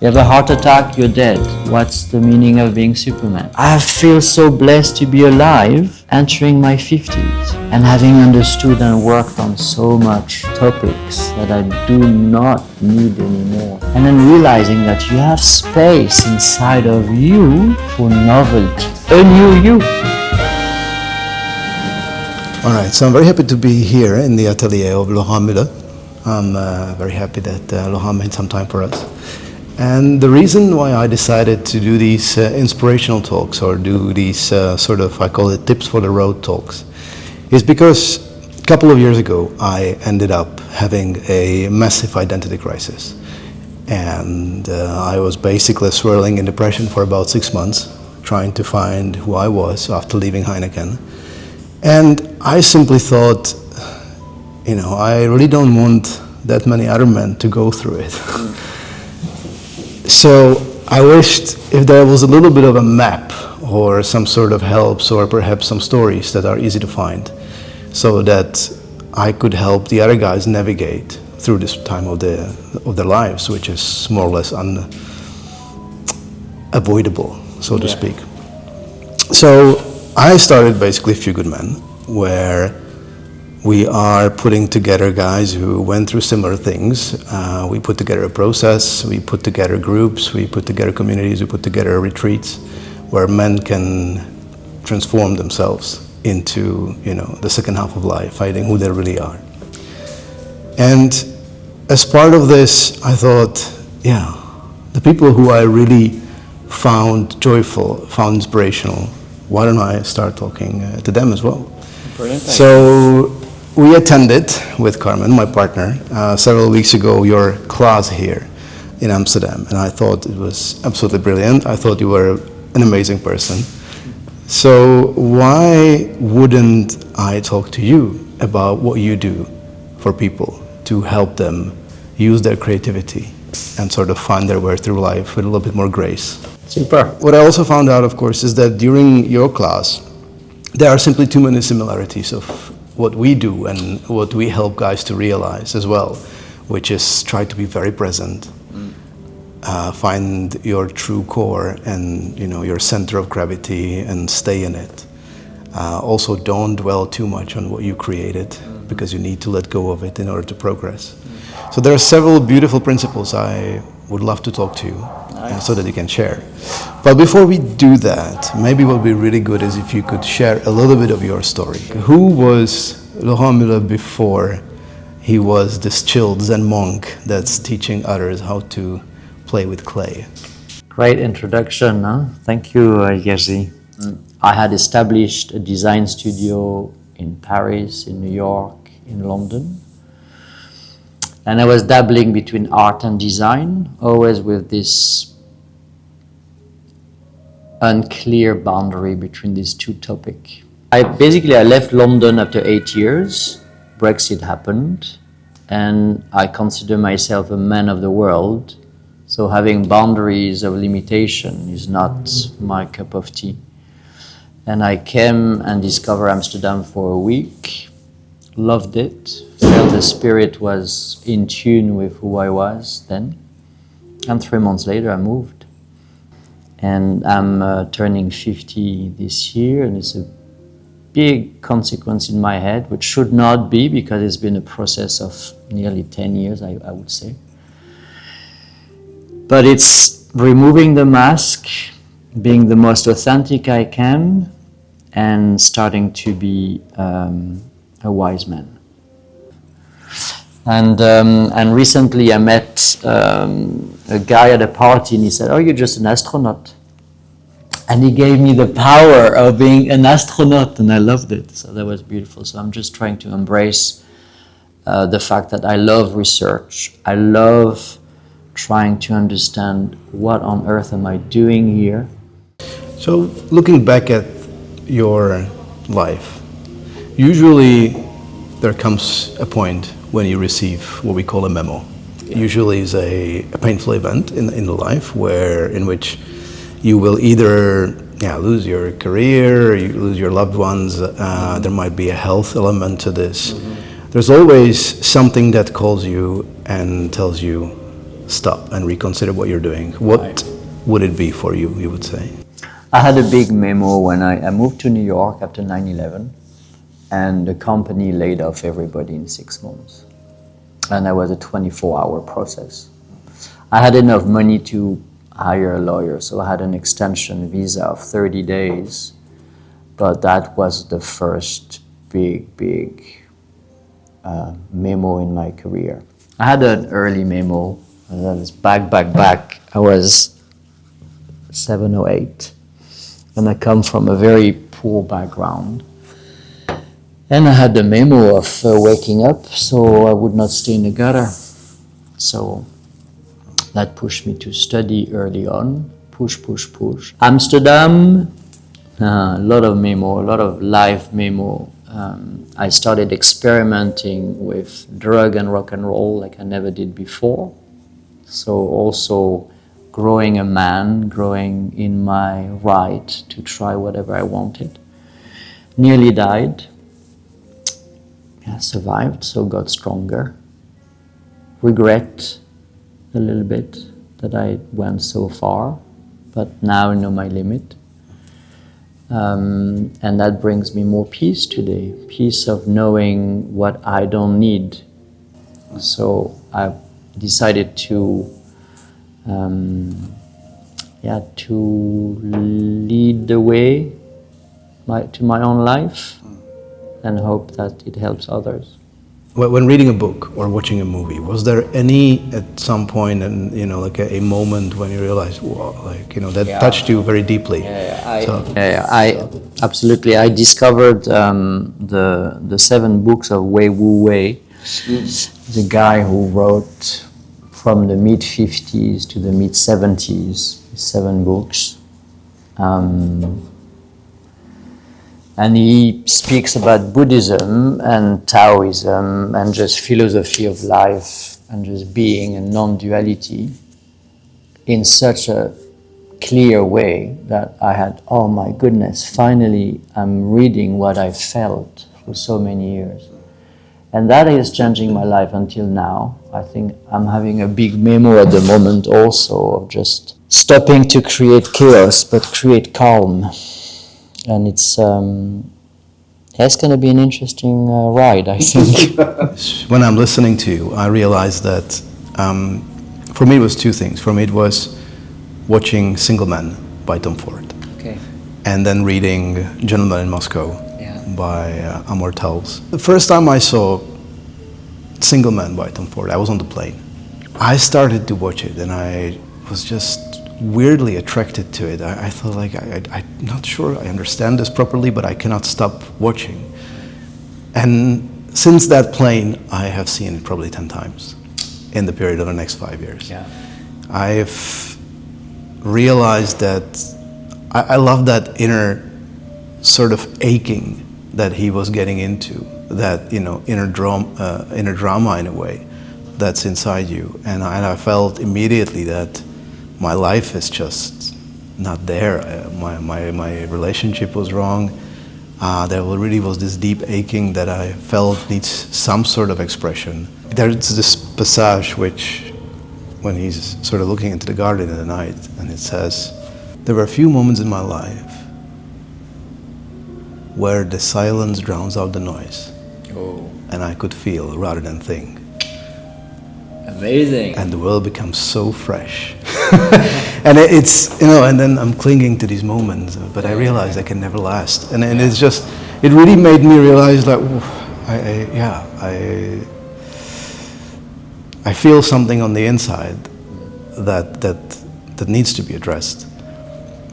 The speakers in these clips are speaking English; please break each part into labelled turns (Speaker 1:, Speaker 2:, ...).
Speaker 1: You have a heart attack, you're dead. What's the meaning of being Superman? I feel so blessed to be alive, entering my 50s, and having understood and worked on so much topics that I do not need anymore. And then realizing that you have space inside of you for novelty, a new you.
Speaker 2: All right, so I'm very happy to be here in the atelier of Laurent Muller. I'm very happy that Laurent made some time for us. And the reason why I decided to do these inspirational talks, or do these sort of, I call it tips for the road talks, is because a couple of years ago I ended up having a massive identity crisis. And I was basically swirling in depression for about 6 months, trying to find who I was after leaving Heineken. And I simply thought, you know, I really don't want that many other men to go through it. So I wished if there was a little bit of a map or some sort of helps or perhaps some stories that are easy to find, so that I could help the other guys navigate through this time of their lives, which is more or less unavoidable, so to speak. So I started basically Few Good Men, where we are putting together guys who went through similar things. We put together a process, we put together groups, we put together communities, we put together retreats where men can transform themselves into, you know, the second half of life, finding who they really are. And as part of this, I thought, yeah, the people who I really found joyful, found inspirational, why don't I start talking to them as well? Brilliant. So we attended with Carmen, my partner, several weeks ago your class here in Amsterdam, and I thought it was absolutely brilliant. I thought you were an amazing person. So why wouldn't I talk to you about what you do for people to help them use their creativity and sort of find their way through life with a little bit more grace?
Speaker 1: Super.
Speaker 2: What I also found out, of course, is that during your class, there are simply too many similarities of what we do and what we help guys to realize as well, which is try to be very present, find your true core and, you know, your center of gravity and stay in it. Also, don't dwell too much on what you created, because you need to let go of it in order to progress. So there are several beautiful principles I would love to talk to you, so that you can share. But before we do that, maybe what would be really good is if you could share a little bit of your story. Who was Laurent Muller before he was this chilled Zen monk that's teaching others how to play with clay?
Speaker 1: Great introduction, huh? Thank you, Jerzy. I had established a design studio in Paris, in New York, in London. And I was dabbling between art and design, always with this unclear boundary between these two topics. I left London after 8 years. Brexit happened, and I consider myself a man of the world. So having boundaries of limitation is not my cup of tea. And I came and discovered Amsterdam for a week, loved it, felt the spirit was in tune with who I was then. And 3 months later I moved. And I'm turning 50 this year, and it's a big consequence in my head, which should not be, because it's been a process of nearly 10 years, I would say. But it's removing the mask, being the most authentic I can, and starting to be a wise man. And recently I met a guy at a party, and he said, "Oh, you're just an astronaut." And he gave me the power of being an astronaut, and I loved it. So that was beautiful. So I'm just trying to embrace the fact that I love research. I love trying to understand what on earth am I doing here.
Speaker 2: So looking back at your life, usually there comes a point when you receive what we call a memo. Usually is a painful event in the life in which you will either lose your career, you lose your loved ones, there might be a health element to this. There's always something that calls you and tells you stop and reconsider what you're doing, what would it be for you, you would say?
Speaker 1: I had a big memo when I moved to New York after 9/11, and the company laid off everybody in 6 months. And that was a 24-hour process. I had enough money to hire a lawyer, so I had an extension visa of 30 days. But that was the first big memo in my career. I had an early memo, and that was back. I was 7 or 8, and I come from a very poor background. And I had the memo of waking up so I would not stay in the gutter. So that pushed me to study early on. Push. Amsterdam, a lot of memo, a lot of live memo. I started experimenting with drug and rock and roll like I never did before. So also growing a man, growing in my right to try whatever I wanted. Nearly died. I survived, so got stronger. Regret a little bit that I went so far, but now I know my limit. And that brings me more peace today, peace of knowing what I don't need. So I decided to lead the way to my own life and hope that it helps others.
Speaker 2: When reading a book or watching a movie, was there any at some point, and like a moment when you realized, wow, that touched you very deeply?
Speaker 1: Absolutely. I discovered the 7 books of Wei Wu Wei, the guy who wrote from the mid-50s to the mid-70s, 7 books. And he speaks about Buddhism and Taoism and just philosophy of life and just being and non-duality in such a clear way that I had, oh my goodness, finally I'm reading what I felt for so many years. And that is changing my life until now. I think I'm having a big memo at the moment also of just stopping to create chaos, but create calm. And it's going to be an interesting ride, I think.
Speaker 2: When I'm listening to you, I realize that for me it was 2 things. For me it was watching Single Man by Tom Ford.
Speaker 1: Okay.
Speaker 2: And then reading Gentleman in Moscow by Amor Towles. The first time I saw Single Man by Tom Ford, I was on the plane. I started to watch it and I was just weirdly attracted to it. I thought I'm not sure I understand this properly, but I cannot stop watching. And since that plane, I have seen it probably 10 times in the period of the next 5 years.
Speaker 1: Yeah.
Speaker 2: I've realized that I love that inner sort of aching that he was getting into, that inner drama in a way that's inside you. And I felt immediately that my life is just not there. My relationship was wrong. There really was this deep aching that I felt needs some sort of expression. There's this passage which, when he's sort of looking into the garden in the night, and it says, "There were a few moments in my life where the silence drowns out the noise, and I could feel rather than think.
Speaker 1: Amazing.
Speaker 2: And the world becomes so fresh." And it's, and then I'm clinging to these moments, but I realize they can never last. And it's just, it really made me realize that, I feel something on the inside that needs to be addressed.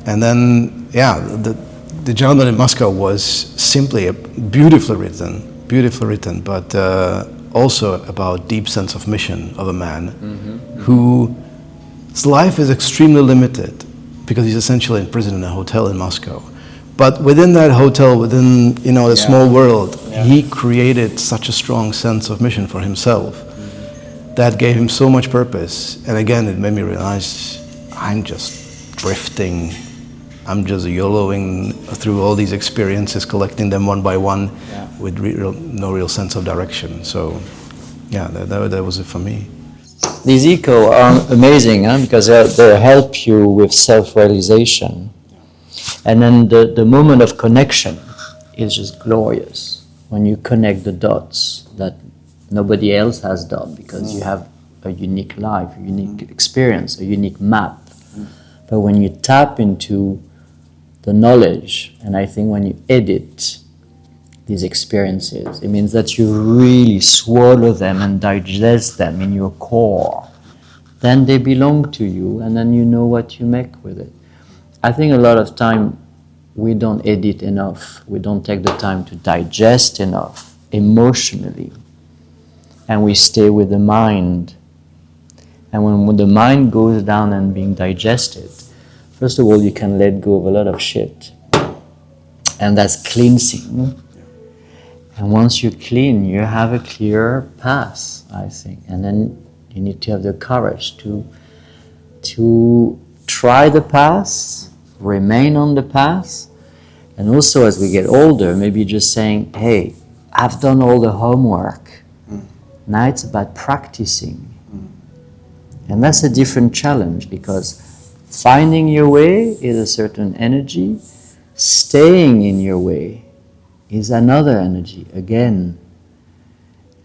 Speaker 2: And then, the Gentleman in Moscow was simply beautifully written, but also about deep sense of mission of a man whose life is extremely limited because he's essentially in prison in a hotel in Moscow. But within that hotel, within the small world, he created such a strong sense of mission for himself that gave him so much purpose. And again, it made me realize I'm just drifting. I'm just YOLOing through all these experiences, collecting them one by one with no real sense of direction. So, that was it for me.
Speaker 1: These eco are amazing, because they help you with self-realization. And then the moment of connection is just glorious. When you connect the dots that nobody else has done, because you have a unique life, a unique experience, a unique map. But when you tap into the knowledge, and I think when you edit these experiences, it means that you really swallow them and digest them in your core. Then they belong to you, and then you know what you make with it. I think a lot of time we don't edit enough. We don't take the time to digest enough emotionally. And we stay with the mind. And when the mind goes down and being digested, first of all, you can let go of a lot of shit. And that's cleansing. And once you're clean, you have a clear path, I think. And then you need to have the courage to try the path, remain on the path. And also as we get older, maybe just saying, hey, I've done all the homework. Now it's about practicing. And that's a different challenge, because finding your way is a certain energy. Staying in your way is another energy, again.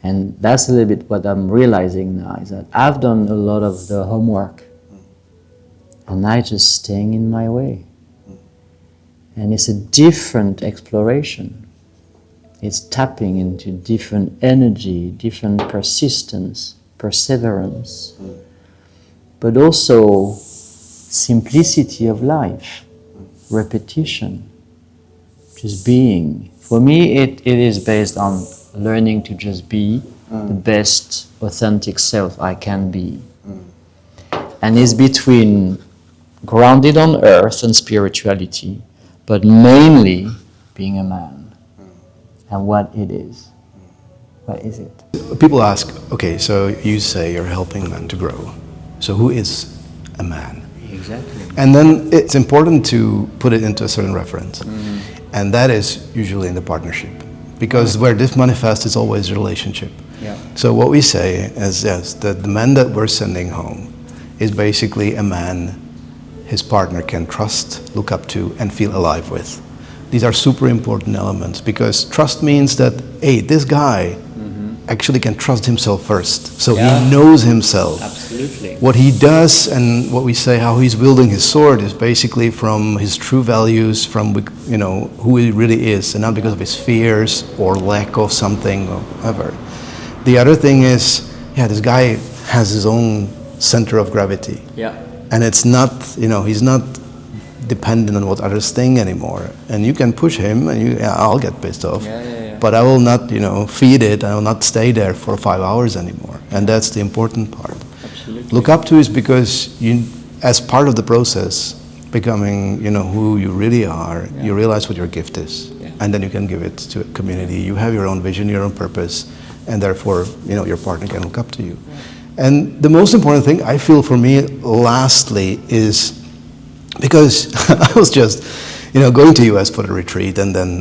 Speaker 1: And that's a little bit what I'm realizing now, is that I've done a lot of the homework. And I'm just staying in my way. And it's a different exploration. It's tapping into different energy, different persistence, perseverance. But also simplicity of life, repetition, just being. For me, it is based on learning to just be the best authentic self I can be. And it's between grounded on earth and spirituality, but mainly being a man. And what it is. What is it?
Speaker 2: People ask, okay, so you say you're helping men to grow. So who is a man?
Speaker 1: Exactly.
Speaker 2: And then it's important to put it into a certain reference. And that is usually in the partnership. Because where this manifests is always relationship.
Speaker 1: Yeah.
Speaker 2: So what we say is, yes, that the man that we're sending home is basically a man his partner can trust, look up to, and feel alive with. These are super important elements, because trust means that, hey, this guy actually can trust himself first. So he knows himself.
Speaker 1: Absolutely.
Speaker 2: What he does, and what we say, how he's wielding his sword, is basically from his true values, from who he really is, and not because of his fears or lack of something or whatever. The other thing is, this guy has his own center of gravity.
Speaker 1: Yeah.
Speaker 2: And it's not, he's not dependent on what others think anymore. And you can push him, and I'll get pissed off. But I will not, feed it. I will not stay there for 5 hours anymore. And that's the important part.
Speaker 1: Absolutely.
Speaker 2: Look up to is because you, as part of the process, becoming, who you really are, you realize what your gift is. And then you can give it to a community. You have your own vision, your own purpose, and therefore, your partner can look up to you. And the most important thing I feel for me, lastly, is because I was just, going to US for the retreat, and then,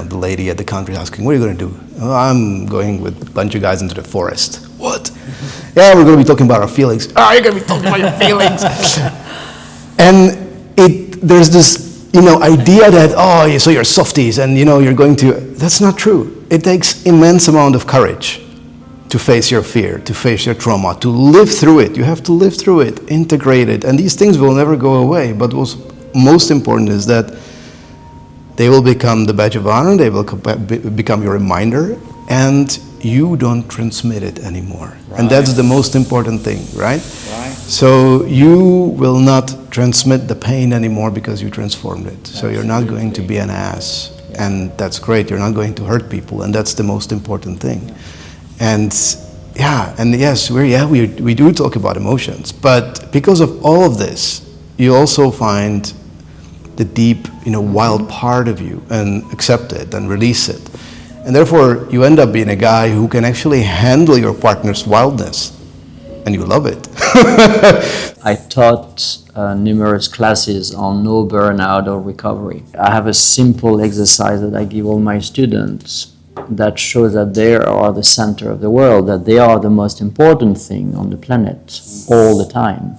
Speaker 2: the lady at the country asking, what are you going to do? Oh, I'm going with a bunch of guys into the forest. What? Yeah, we're going to be talking about our feelings. Oh, you're going to be talking about your feelings. And there's this, idea that, so you're softies, and, you're going to, that's not true. It takes immense amount of courage to face your fear, to face your trauma, to live through it. You have to live through it, integrate it, and these things will never go away. But what's most important is that they will become the badge of honor, they will become your reminder, and you don't transmit it anymore. Right. And that's the most important thing, right? So you will not transmit the pain anymore because you transformed it. So you're not going to be an ass, and that's great. You're not going to hurt people, and that's the most important thing. And yes, we do talk about emotions, but because of all of this, you also find the deep, wild part of you, and accept it and release it. And therefore, you end up being a guy who can actually handle your partner's wildness, and you love it.
Speaker 1: I taught numerous classes on no burnout or recovery. I have a simple exercise that I give all my students. that shows that they are the center of the world, that they are the most important thing on the planet all the time,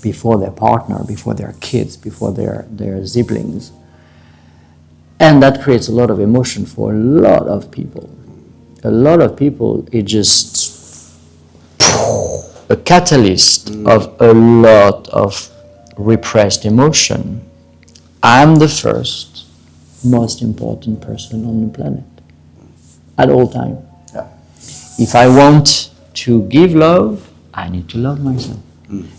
Speaker 1: before their partner, before their kids, before their siblings. And that creates a lot of emotion for a lot of people. A lot of people, it's just a catalyst of a lot of repressed emotion. I'm the first most important person on the planet at all time.
Speaker 2: Yeah.
Speaker 1: If I want to give love, I need to love myself.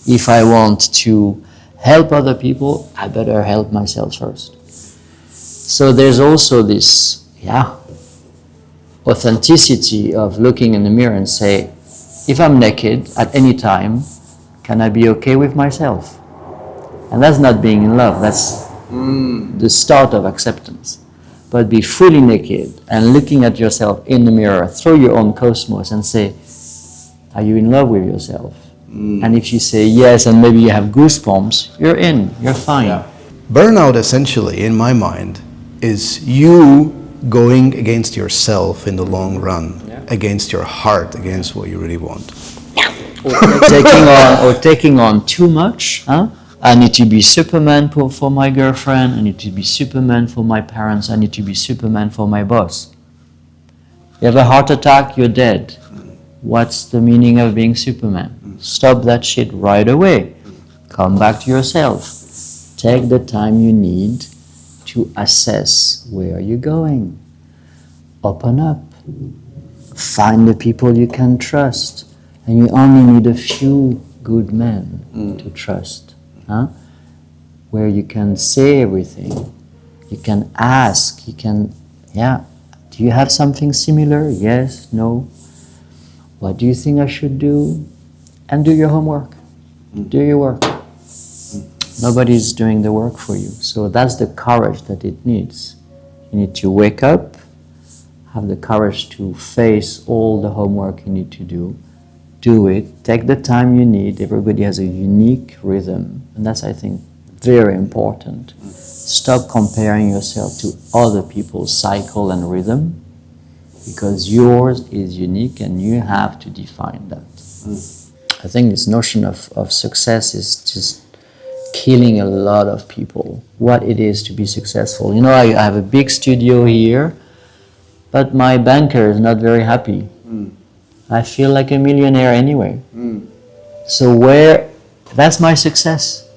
Speaker 1: If I want to help other people, I better help myself first. So there's also this, authenticity of looking in the mirror and say, if I'm naked at any time, can I be okay with myself? And that's not being in love, that's the start of acceptance. But be fully naked and looking at yourself in the mirror through your own cosmos and say, are you in love with yourself? And if you say yes, and maybe you have goosebumps, you're in, you're fine.
Speaker 2: Yeah. Burnout, essentially, in my mind, is you going against yourself in the long run, against your heart, against what you really want.
Speaker 1: Or taking on too much. I need to be Superman for my girlfriend, I need to be Superman for my parents, I need to be Superman for my boss. You have a heart attack, you're dead. What's the meaning of being Superman? Stop that shit right away. Come back to yourself. Take the time you need to assess where you're going. Open up. Find the people you can trust. And you only need a few good men to trust. Where you can say everything. You can ask. You can, do you have something similar? Yes, no. What do you think I should do? And do your homework. Do your work. Nobody's doing the work for you. So that's the courage that it needs. You need to wake up, have the courage to face all the homework you need to do it, take the time you need. Everybody has a unique rhythm, and that's, I think, very important. Stop comparing yourself to other people's cycle and rhythm, because yours is unique and you have to define that. I think this notion of success is just killing a lot of people, what it is to be successful. You know, I have a big studio here, but my banker is not very happy. I feel like a millionaire anyway. So that's my success.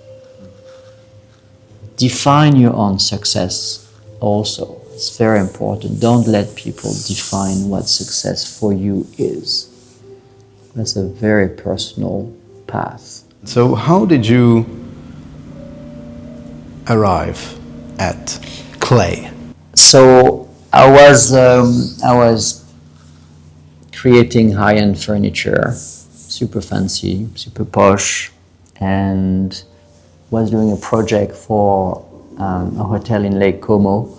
Speaker 1: Define your own success also. It's very important. Don't let people define what success for you is. That's a very personal path.
Speaker 2: So how did you arrive at clay?
Speaker 1: So I was creating high-end furniture, super fancy, super posh, and was doing a project for a hotel in Lake Como.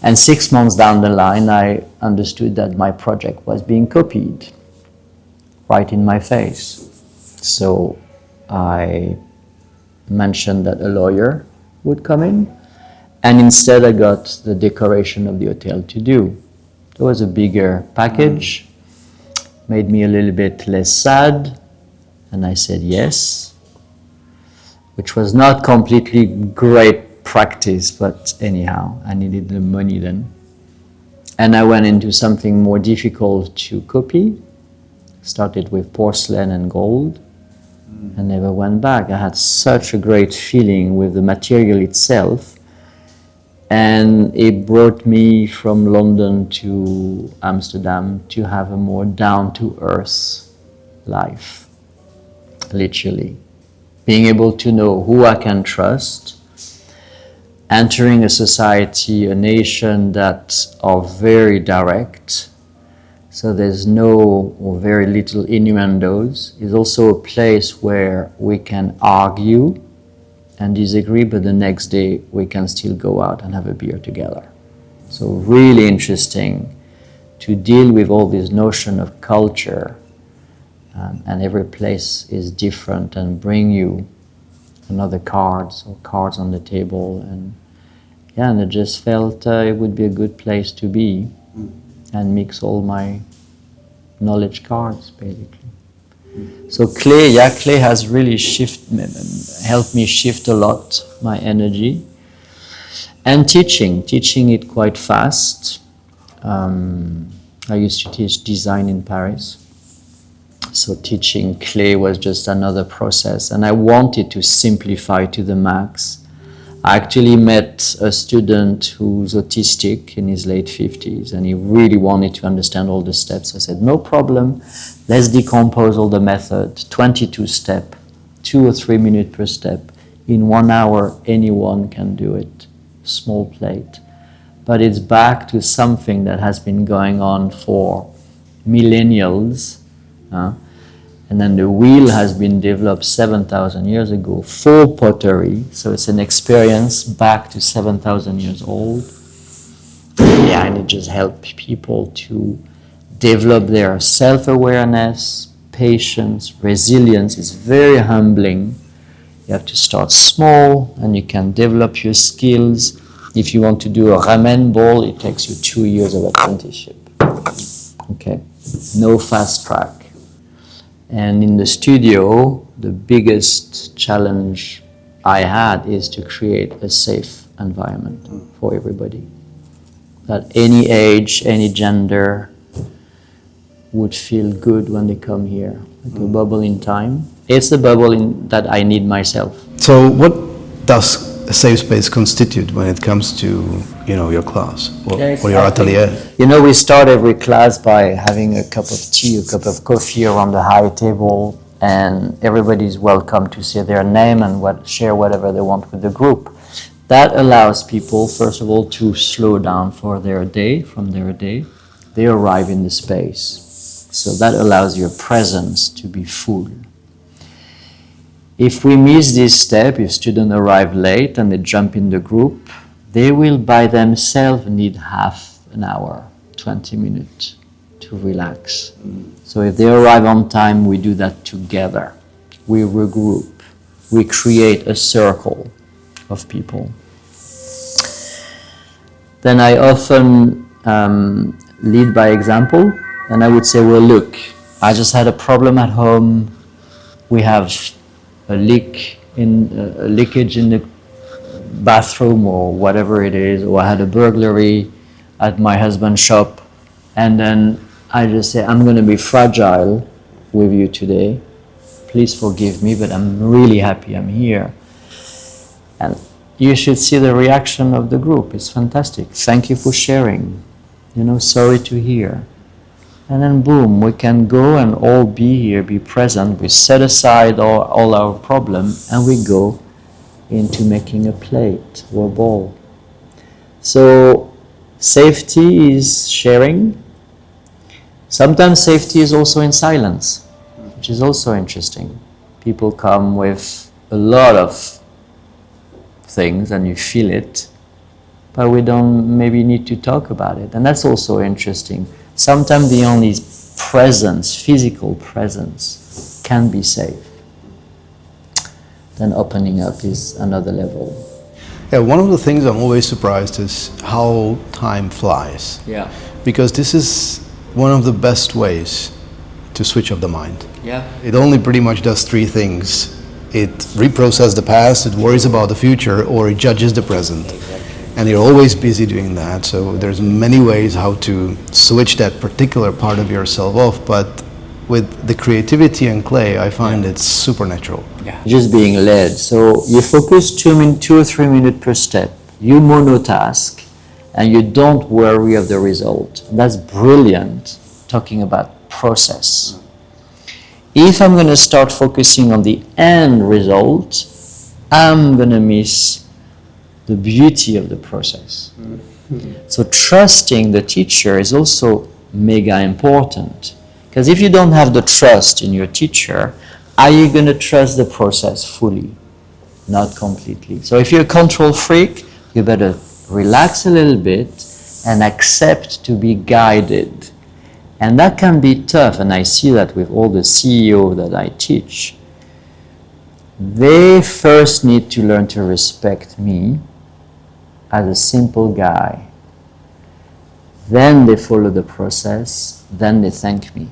Speaker 1: And 6 months down the line, I understood that my project was being copied right in my face. So I mentioned that a lawyer would come in, and instead I got the decoration of the hotel to do. It was a bigger package, made me a little bit less sad, and I said yes, which was not completely great practice, but anyhow, I needed the money then. And I went into something more difficult to copy, started with porcelain and gold, and never went back. I had such a great feeling with the material itself, and it brought me from London to Amsterdam to have a more down-to-earth life, literally. Being able to know who I can trust, entering a society, a nation that are very direct, so there's no or very little innuendos. It's also a place where we can argue and disagree, but the next day we can still go out and have a beer together. So really interesting to deal with all this notion of culture, and every place is different and bring you another cards or cards on the table, and it just felt it would be a good place to be. and mix all my knowledge cards, basically. So clay has really helped me shift a lot my energy. And teaching it quite fast. I used to teach design in Paris. So teaching clay was just another process, and I wanted to simplify to the max. I actually met a student who's autistic in his late 50s, and he really wanted to understand all the steps. I said, no problem, let's decompose all the method, 22 step, 2 or 3 minutes per step. In 1 hour, anyone can do it, small plate. But it's back to something that has been going on for millennials. And then the wheel has been developed 7,000 years ago for pottery. So it's an experience back to 7,000 years old. Yeah, and it just helps people to develop their self-awareness, patience, resilience. It's very humbling. You have to start small and you can develop your skills. If you want to do a ramen bowl, it takes you 2 years of apprenticeship. Okay, no fast track. And in the studio, the biggest challenge I had is to create a safe environment for everybody. That any age, any gender would feel good when they come here. Like a bubble in time. It's the bubble that I need myself.
Speaker 2: So what does a safe space constitute when it comes to, your class or your atelier?
Speaker 1: We start every class by having a cup of tea, a cup of coffee around the high table, and everybody's welcome to say their name and share whatever they want with the group. That allows people, first of all, to slow down from their day. They arrive in the space. So that allows your presence to be full. If we miss this step, if students arrive late and they jump in the group, they will by themselves need half an hour, 20 minutes to relax. So if they arrive on time, we do that together. We regroup. We create a circle of people. Then I often lead by example, and I would say, well, look, I just had a problem at home. We have a leakage in the bathroom or whatever it is, or I had a burglary at my husband's shop, and then I just say, I'm going to be fragile with you today. Please forgive me, but I'm really happy I'm here. And you should see the reaction of the group. It's fantastic. Thank you for sharing. Sorry to hear. And then boom, we can go and all be here, be present. We set aside all our problems and we go into making a plate or a bowl. So safety is sharing. Sometimes safety is also in silence, which is also interesting. People come with a lot of things and you feel it, but we don't maybe need to talk about it. And that's also interesting. Sometimes the only presence, physical presence, can be safe. Then opening up is another level.
Speaker 2: Yeah, one of the things I'm always surprised is how time flies.
Speaker 1: Yeah.
Speaker 2: Because this is one of the best ways to switch off the mind.
Speaker 1: Yeah.
Speaker 2: It only pretty much does 3 things. It reprocesses the past, it worries about the future, or it judges the present.
Speaker 1: Exactly.
Speaker 2: And you're always busy doing that, so there's many ways how to switch that particular part of yourself off, but with the creativity and clay, I find it's supernatural.
Speaker 1: Yeah. Just being led. So you focus 2 or 3 minutes per step. You monotask, and you don't worry of the result. That's brilliant, talking about process. If I'm going to start focusing on the end result, I'm going to miss the beauty of the process. So trusting the teacher is also mega important. Because if you don't have the trust in your teacher, are you going to trust the process fully? Not completely. So if you're a control freak, you better relax a little bit and accept to be guided. And that can be tough, and I see that with all the CEOs that I teach. They first need to learn to respect me as a simple guy. then they follow the process, then they thank me.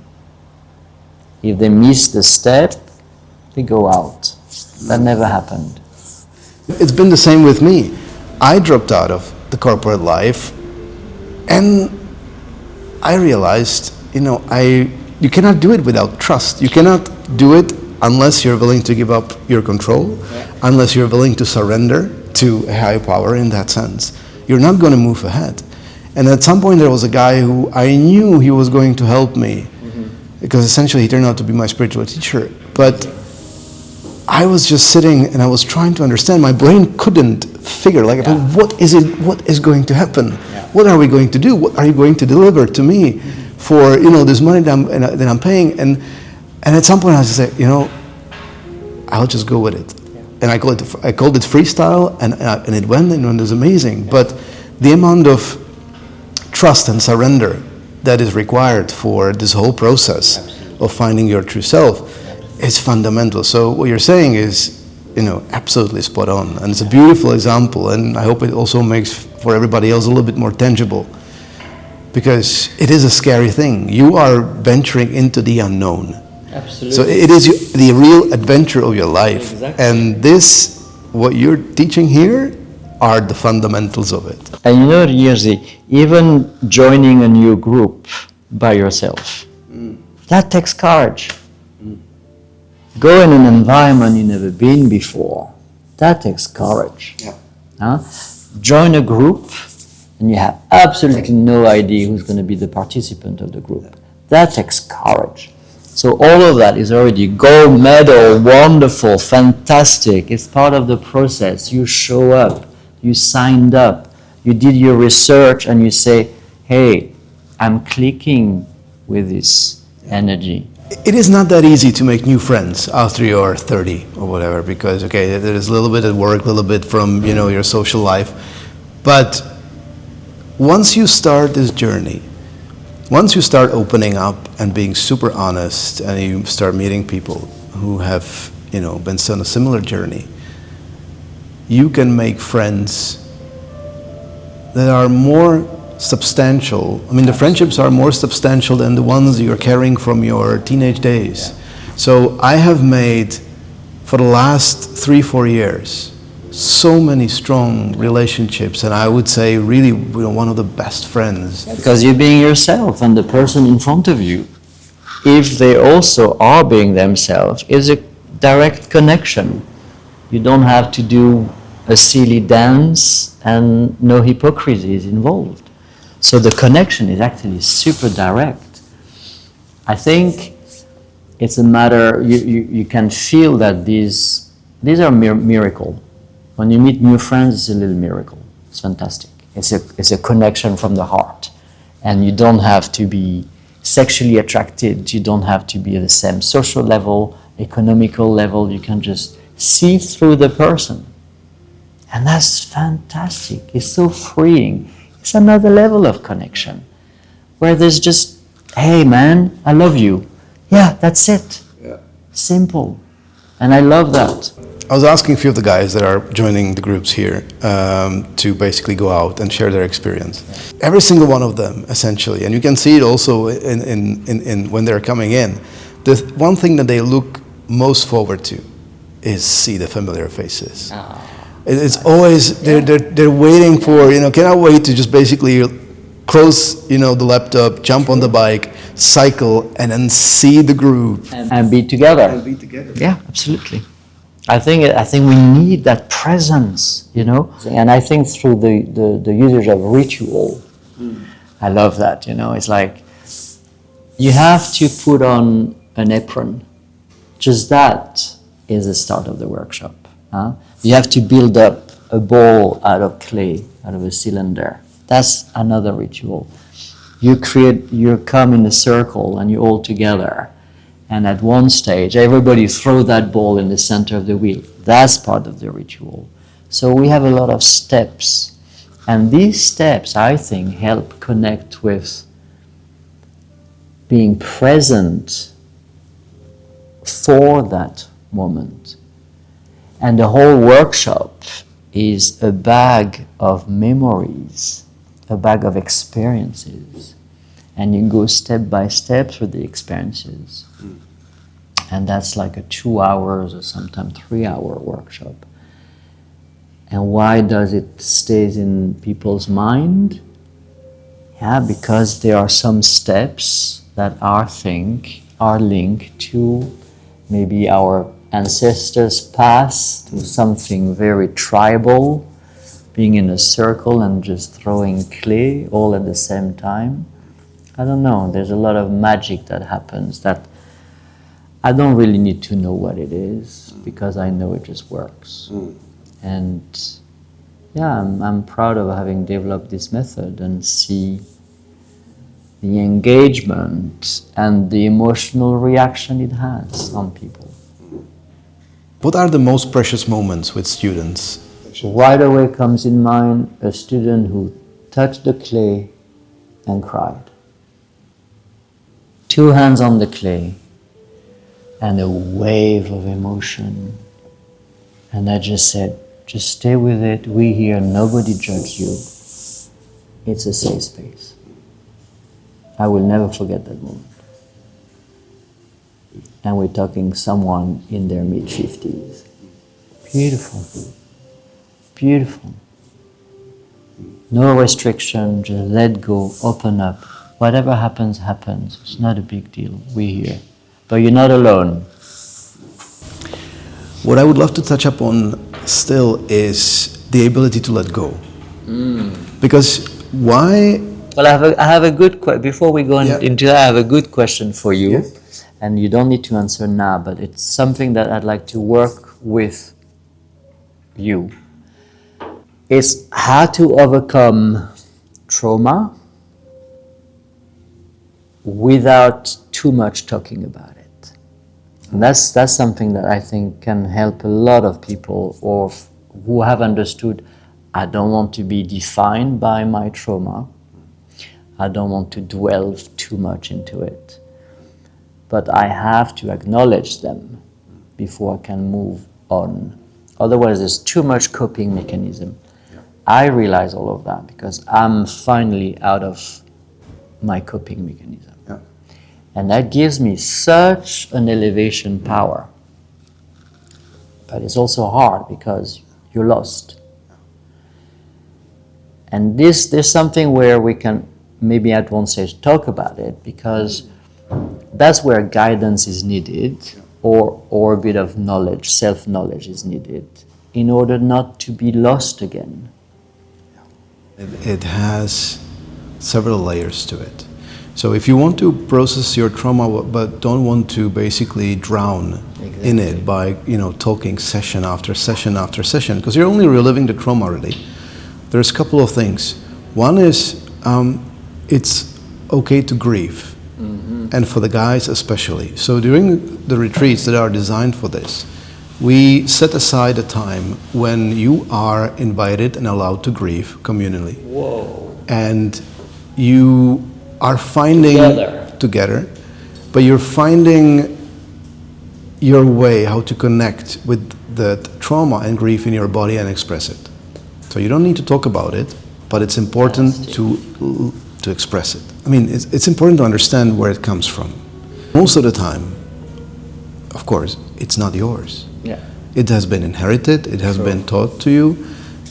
Speaker 1: If they miss the step, they go out. That never happened.
Speaker 2: It's been the same with me. I dropped out of the corporate life, and I realized, you cannot do it without trust. You cannot do it unless you're willing to give up your control, unless you're willing to surrender to a higher power in that sense. You're not going to move ahead. And at some point there was a guy who I knew he was going to help me, because essentially he turned out to be my spiritual teacher. But I was just sitting and I was trying to understand. My brain couldn't figure, what is going to happen? Yeah. What are we going to do? What are you going to deliver to me for this money that I'm paying? And at some point I just said, I'll just go with it. Yeah. And I called it freestyle, and it went, and it was amazing. Yeah. But the amount of trust and surrender that is required for this whole process of finding your true self is fundamental. So what you're saying is, absolutely spot on, and it's a beautiful example, and I hope it also makes for everybody else a little bit more tangible, because it is a scary thing. You are venturing into the unknown.
Speaker 1: Absolutely.
Speaker 2: So it is the real adventure of your life.
Speaker 1: Exactly.
Speaker 2: And what you're teaching here are the fundamentals of it.
Speaker 1: And Jerzy, even joining a new group by yourself, that takes courage. Go in an environment you've never been before, that takes courage. Yeah. Join a group and you have absolutely no idea who's going to be the participant of the group. That takes courage. So all of that is already gold medal, wonderful, fantastic. It's part of the process. You show up, you signed up, you did your research, and you say, hey, I'm clicking with this energy.
Speaker 2: It is not that easy to make new friends after you're 30 or whatever, because, there's a little bit at work, a little bit from, your social life. But once you start this journey, once you start opening up and being super honest, and you start meeting people who have, been on a similar journey, you can make friends that are more substantial. The friendships are more substantial than the ones you're carrying from your teenage days. So I have made, for the last 3-4 years, so many strong relationships, and I would say really one of the best friends.
Speaker 1: Because you're being yourself, and the person in front of you, if they also are being themselves, is a direct connection. You don't have to do a silly dance, and no hypocrisy is involved. So the connection is actually super direct. I think it's a matter, you can feel that these are miracle. When you meet new friends, it's a little miracle. It's fantastic. It's a connection from the heart. And you don't have to be sexually attracted. You don't have to be at the same social level, economical level. You can just see through the person. And that's fantastic. It's so freeing. It's another level of connection where there's just, hey man, I love you. Yeah, that's it. Yeah. Simple. And I love that.
Speaker 2: I was asking a few of the guys that are joining the groups here to basically go out and share their experience. Yeah. Every single one of them, essentially, and you can see it also in when they're coming in, the one thing that they look most forward to is see the familiar faces. Oh. It's always, they're waiting for, cannot wait to just basically close, the laptop, jump on the bike, cycle, and then see the group.
Speaker 1: And be together. Yeah, absolutely. I think we need that presence, And I think through the usage of ritual, I love that, It's like, you have to put on an apron. Just that is the start of the workshop. You have to build up a ball out of clay, out of a cylinder. That's another ritual. You come in a circle and you're all together. And at one stage, everybody throw that ball in the center of the wheel. That's part of the ritual. So we have a lot of steps. And these steps, I think, help connect with being present for that moment. And the whole workshop is a bag of memories, a bag of experiences, and you go step by step through the experiences. And that's like a 2 hours or sometimes 3 hour workshop. And why does it stays in people's mind? Yeah, because there are some steps that I think are linked to maybe our ancestors' past, to something very tribal, being in a circle and just throwing clay all at the same time. I don't know, there's a lot of magic that happens that I don't really need to know what it is, because I know it just works. And yeah, I'm proud of having developed this method and see the engagement and the emotional reaction it has on people.
Speaker 2: What are the most precious moments with students?
Speaker 1: Right away comes in mind a student who touched the clay and cried. 2 hands on the clay and a wave of emotion. And I just said, just stay with it. We here, nobody judge you. It's a safe space. I will never forget that moment. And we're talking someone in their mid-50s. Beautiful. Beautiful. No restriction, just let go, open up. Whatever happens, happens. It's not a big deal. We're here. But you're not alone.
Speaker 2: What I would love to touch upon still is the ability to let go. Because why?
Speaker 1: Well, I have a good question. Before we go into that, I have a good question for you.
Speaker 2: Yes.
Speaker 1: And you don't need to answer now, but it's something that I'd like to work with you. Is how to overcome trauma without too much talking about it. And that's something that I think can help a lot of people who have understood, I don't want to be defined by my trauma. I don't want to dwell too much into it. But I have to acknowledge them before I can move on. Otherwise, there's too much coping mechanism. I realize all of that because I'm finally out of my coping mechanism. And that gives me such an elevation power. But it's also hard because you're lost. And there's something where we can, maybe at one stage, talk about it, because that's where guidance is needed, or a bit of knowledge, self-knowledge is needed, in order not to be lost again.
Speaker 2: It has several layers to it. So if you want to process your trauma but don't want to basically drown in it by talking session after session after session, because you're only reliving the trauma already, there's a couple of things. One is it's okay to grieve, and for the guys especially. So during the retreats that are designed for this, we set aside a time when you are invited and allowed to grieve communally.
Speaker 1: Whoa.
Speaker 2: And you are finding together, but you're finding your way how to connect with the trauma and grief in your body and express it. So you don't need to talk about it, but it's important to express it. I mean, it's important to understand where it comes from. Most of the time, of course, it's not yours.
Speaker 1: Yeah.
Speaker 2: It has been inherited, it has been taught to you,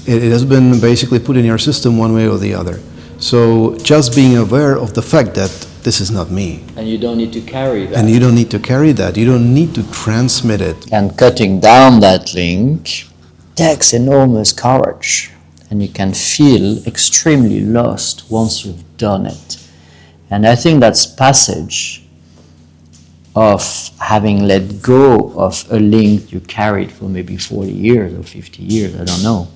Speaker 2: it has been basically put in your system one way or the other. So just being aware of the fact that this is not me.
Speaker 1: And you don't need to carry that.
Speaker 2: And you don't need to carry that. You don't need to transmit it.
Speaker 1: And cutting down that link takes enormous courage. And you can feel extremely lost once you've done it. And I think that's passage of having let go of a link you carried for maybe 40 years or 50 years, I don't know.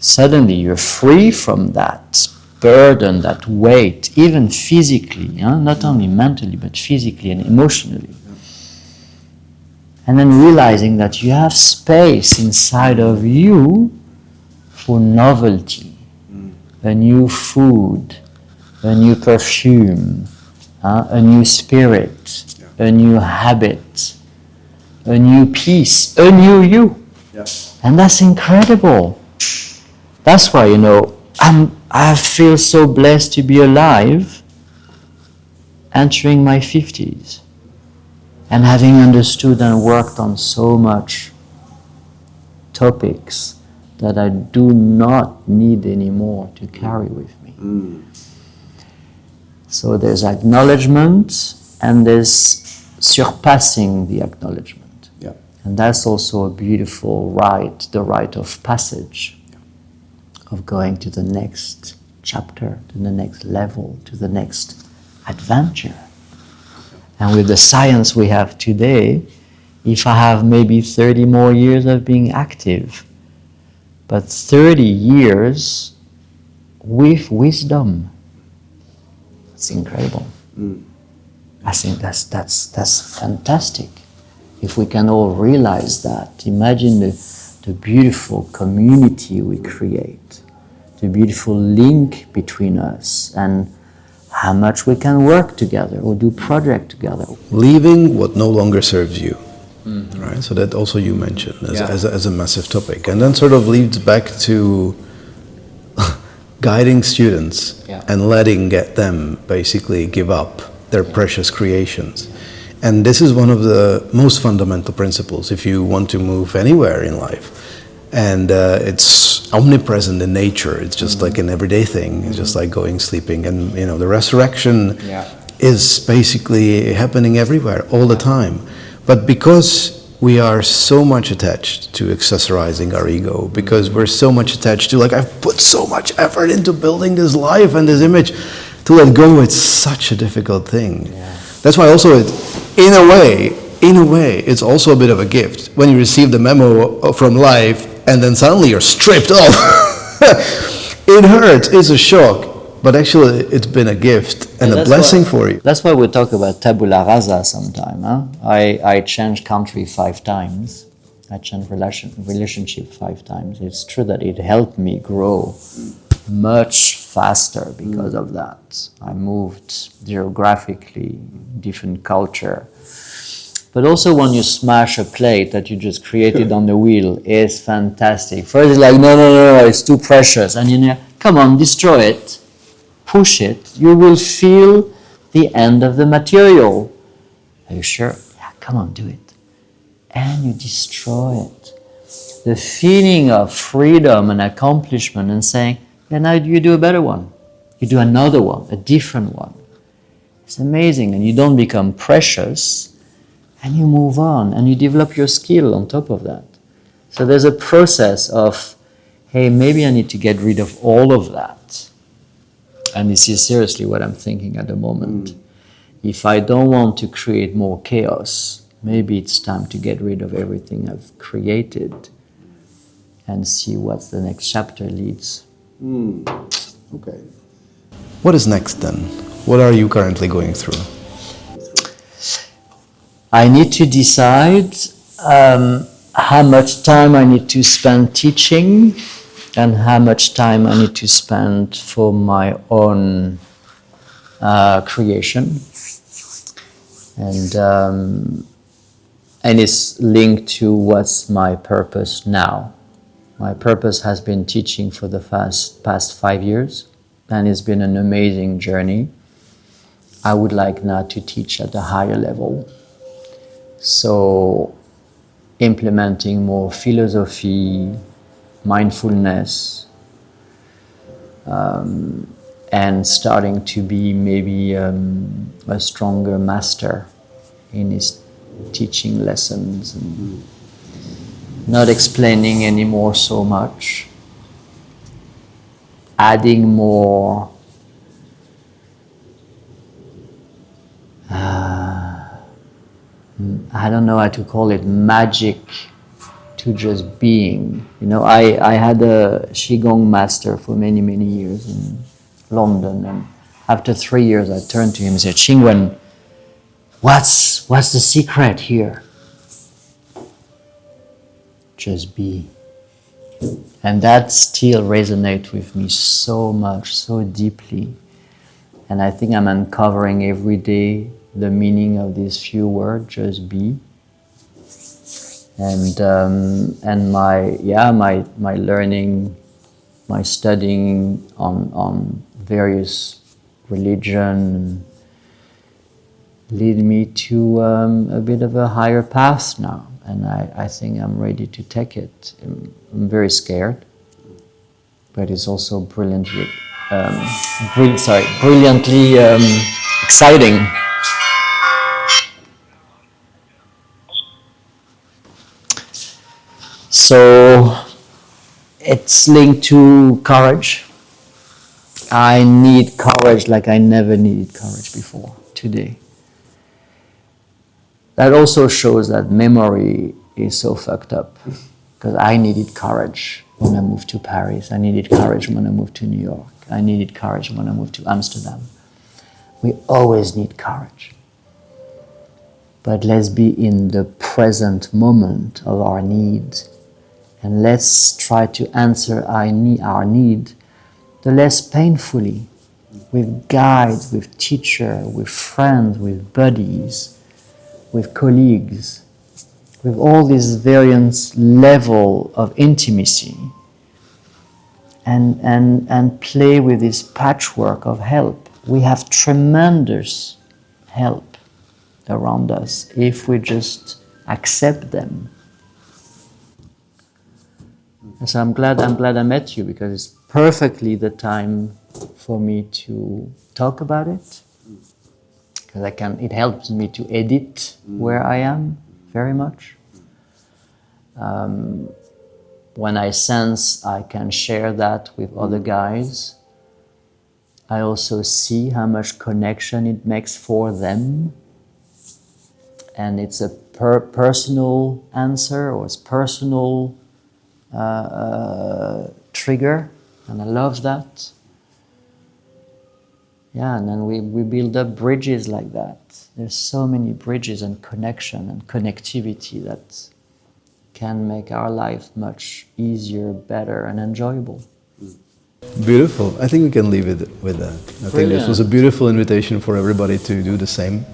Speaker 1: Suddenly you're free from that burden, that weight, even physically, not only mentally, but physically and emotionally. And then realizing that you have space inside of you for novelty, a new food, a new perfume, a new spirit, a new habit, a new peace, a new you. And that's incredible. That's why, I feel so blessed to be alive, entering my 50s, and having understood and worked on so much topics that I do not need anymore to carry with me. So there's acknowledgement and there's surpassing the acknowledgement.
Speaker 2: Yeah.
Speaker 1: And that's also a beautiful rite, the rite of passage, of going to the next chapter, to the next level, to the next adventure. And with the science we have today, if I have maybe 30 more years of being active, but 30 years with wisdom, it's incredible. I think that's fantastic. If we can all realize that, imagine the beautiful community we create, the beautiful link between us, and how much we can work together or do project together.
Speaker 2: Leaving what no longer serves you. Right? So that also you mentioned as a massive topic. And then sort of leads back to guiding students and letting them basically give up their precious creations. And this is one of the most fundamental principles if you want to move anywhere in life. And it's omnipresent in nature. It's just like an everyday thing. It's just like going, sleeping. And the resurrection is basically happening everywhere all the time. But because we are so much attached to accessorizing our ego, because we're so much attached to, like, I've put so much effort into building this life and this image, to let go, it's such a difficult thing. That's why also in a way, it's also a bit of a gift. When you receive the memo from life and then suddenly you're stripped off. It hurts, it's a shock. But actually, it's been a gift and a blessing for you.
Speaker 1: That's why we talk about tabula rasa sometime. Huh? I changed country 5 times. I changed relationship 5 times. It's true that it helped me grow much faster because of that. I moved geographically, different culture. But also when you smash a plate that you just created on the wheel, it's fantastic. First it's like, no, it's too precious. And come on, destroy it. Push it, you will feel the end of the material. Are you sure? Yeah, come on, do it. And you destroy it. The feeling of freedom and accomplishment and saying, now you do a better one. You do another one, a different one. It's amazing. And you don't become precious and you move on and you develop your skill on top of that. So there's a process of, hey, maybe I need to get rid of all of that. And this is seriously what I'm thinking at the moment. If I don't want to create more chaos, maybe it's time to get rid of everything I've created and see what the next chapter leads.
Speaker 2: Okay. What is next then? What are you currently going through?
Speaker 1: I need to decide how much time I need to spend teaching and how much time I need to spend for my own creation. And it's linked to what's my purpose now. My purpose has been teaching for the past 5 years, and it's been an amazing journey. I would like now to teach at a higher level. So implementing more philosophy, mindfulness, and starting to be maybe a stronger master in his teaching lessons and not explaining anymore so much, adding more I don't know how to call it, magic to just being. I had a Qigong master for many, many years in London, and after 3 years I turned to him and said, Qingwen, what's the secret here? Just be. And that still resonates with me so much, so deeply. And I think I'm uncovering every day the meaning of these few words, just be. And my learning my studying on various religion lead me to a bit of a higher path now, and I think I'm ready to take it. I'm very scared, but it's also brilliantly exciting. So it's linked to courage. I need courage like I never needed courage before today. That also shows that memory is so fucked up, because I needed courage when I moved to Paris. I needed courage when I moved to New York. I needed courage when I moved to Amsterdam. We always need courage. But let's be in the present moment of our need, and let's try to answer our need the less painfully, with guides, with teacher, with friends, with buddies, with colleagues, with all these various level of intimacy, and play with this patchwork of help. We have tremendous help around us if we just accept them. And so I'm glad I met you, because it's perfectly the time for me to talk about it, because it helps me to edit where I am very much. When I sense I can share that with other guys, I also see how much connection it makes for them, and it's a personal answer, or it's personal trigger, and I love that. Yeah, and then we build up bridges like that. There's so many bridges and connection and connectivity that can make our life much easier, better, and enjoyable.
Speaker 2: Beautiful. I think we can leave it with that. I think this was a beautiful invitation for everybody to do the same.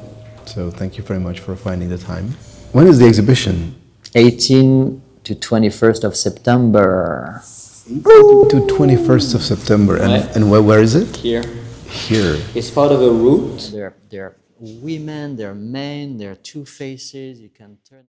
Speaker 2: So thank you very much for finding the time. When is the exhibition?
Speaker 1: 18 to 21st of September.
Speaker 2: To 21st of September. And where is it?
Speaker 1: Here.
Speaker 2: Here.
Speaker 1: It's part of a route. There are women, there are men, there are two faces. You can turn.